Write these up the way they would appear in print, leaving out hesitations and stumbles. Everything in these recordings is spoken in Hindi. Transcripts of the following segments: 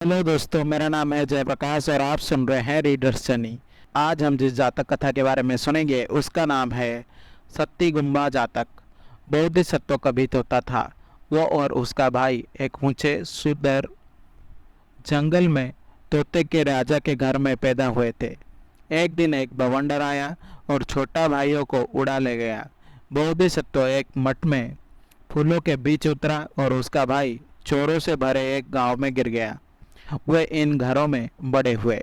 हेलो दोस्तों, मेरा नाम है जयप्रकाश और आप सुन रहे हैं रीडर्स जर्नी। आज हम जिस जातक कथा के बारे में सुनेंगे उसका नाम है सत्तीगुम्बा जातक। बोधिसत्व कभी तोता था। वो और उसका भाई एक ऊंचे सुंदर जंगल में तोते के राजा के घर में पैदा हुए थे। एक दिन एक बवंडर आया और छोटा भाइयों को उड़ा ले गया। बोधिसत्व एक मठ में फूलों के बीच उतरा और उसका भाई चोरों से भरे एक गांव में गिर गया। वे इन घरों में बड़े हुए।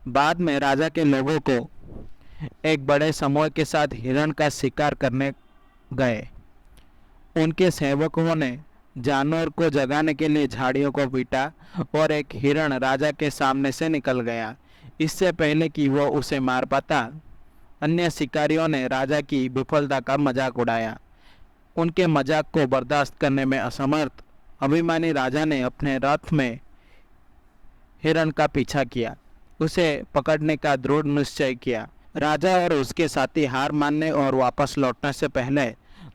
बाद में राजा के लोगों को एक बड़े समूह के साथ हिरण का शिकार करने गए। उनके सेवकों ने जानवर को जगाने के लिए झाड़ियों को पीटा और एक हिरण राजा के सामने से निकल गया। इससे पहले कि वो उसे मार पाता, अन्य शिकारियों ने राजा की विफलता का मजाक उड़ाया। उनके मजाक को बर्दाश्त करने में असमर्थ अभिमानी राजा ने अपने रथ में हिरण का पीछा किया, उसे पकड़ने का दृढ़ निश्चय किया। राजा और उसके साथी हार मानने और वापस लौटने से पहले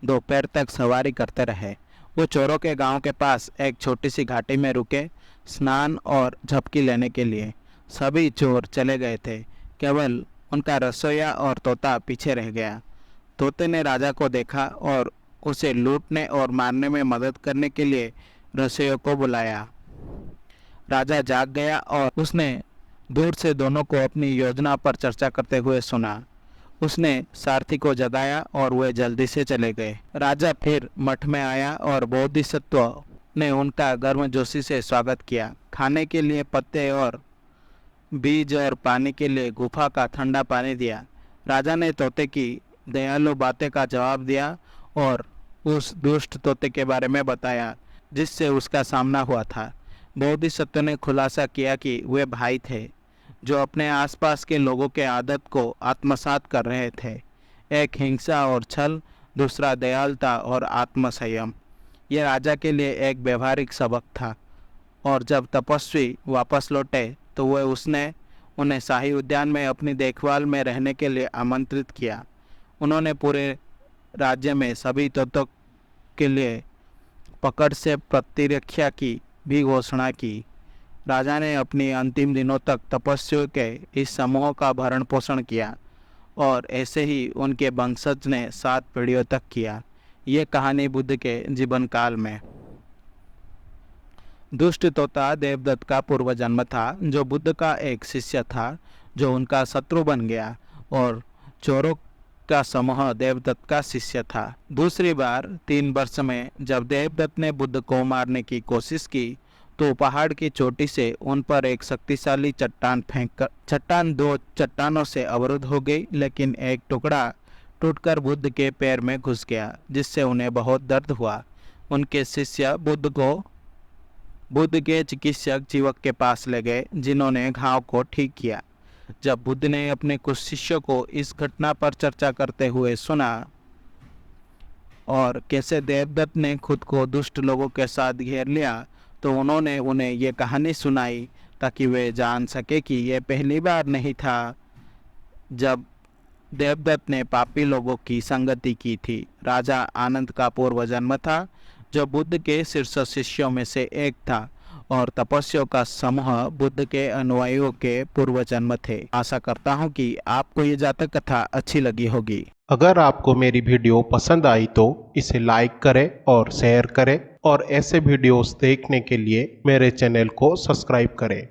दोपहर तक सवारी करते रहे। वो चोरों के गांव के पास एक छोटी सी घाटी में रुके स्नान और झपकी लेने के लिए। सभी चोर चले गए थे, केवल उनका रसोइया और तोता पीछे रह गया। तोते ने राजा को देखा और उसे लूटने और मारने में मदद करने के लिए रसोइयों को बुलाया। राजा जाग गया और उसने दूर से दोनों को अपनी योजना पर चर्चा करते हुए सुना। उसने सारथी को जगाया और वे जल्दी से चले गए। राजा फिर मठ में आया और बोधिसत्व ने उनका गर्मजोशी से स्वागत किया। खाने के लिए पत्ते और बीज और पानी के लिए गुफा का ठंडा पानी दिया। राजा ने तोते की दयालु बातें का जवाब दिया और उस दुष्ट तोते के बारे में बताया जिससे उसका सामना हुआ था। बोधिसत्व ने खुलासा किया कि वे भाई थे जो अपने आसपास के लोगों के आदत को आत्मसात कर रहे थे। एक हिंसा और छल, दूसरा दयालुता और आत्मसंयम। यह राजा के लिए एक व्यवहारिक सबक था। और जब तपस्वी वापस लौटे तो वह उसने उन्हें शाही उद्यान में अपनी देखभाल में रहने के लिए आमंत्रित किया। उन्होंने पूरे राज्य में सभी तत्वों के लिए पकड़ से प्रतिरक्षा की भी घोषणा की। राजा ने अपनी अंतिम दिनों तक तपस्वियों के इस समूह का भरण पोषण किया और ऐसे ही उनके वंशज ने 7 पीढ़ियों तक किया। ये कहानी बुद्ध के जीवन काल में। दुष्ट तोता देवदत्त का पूर्व जन्म था जो बुद्ध का एक शिष्य था जो उनका शत्रु बन गया, और चोरों का समूह देवदत्त का शिष्य था। दूसरी बार 3 वर्ष में जब देवदत्त ने बुद्ध को मारने की कोशिश की तो पहाड़ की चोटी से उन पर एक शक्तिशाली चट्टान फेंककर चट्टान 2 चट्टानों से अवरुद्ध हो गई, लेकिन एक टुकड़ा टूटकर बुद्ध के पैर में घुस गया जिससे उन्हें बहुत दर्द हुआ। उनके शिष्य बुद्ध के चिकित्सक जीवक के पास ले गए जिन्होंने घाव को ठीक किया। जब बुद्ध ने अपने कुछ शिष्यों को इस घटना पर चर्चा करते हुए सुना और कैसे देवदत्त ने खुद को दुष्ट लोगों के साथ घेर लिया, तो उन्होंने उन्हें ये कहानी सुनाई ताकि वे जान सके कि यह पहली बार नहीं था जब देवदत्त ने पापी लोगों की संगति की थी। राजा आनंद का पूर्व जन्म था जो बुद्ध के शीर्ष शिष्यों में से एक था, और तपस्वियों का समूह बुद्ध के अनुयायियों के पूर्व जन्म थे। आशा करता हूँ कि आपको ये जातक कथा अच्छी लगी होगी। अगर आपको मेरी वीडियो पसंद आई तो इसे लाइक करें और शेयर करें, और ऐसे वीडियोस देखने के लिए मेरे चैनल को सब्सक्राइब करें।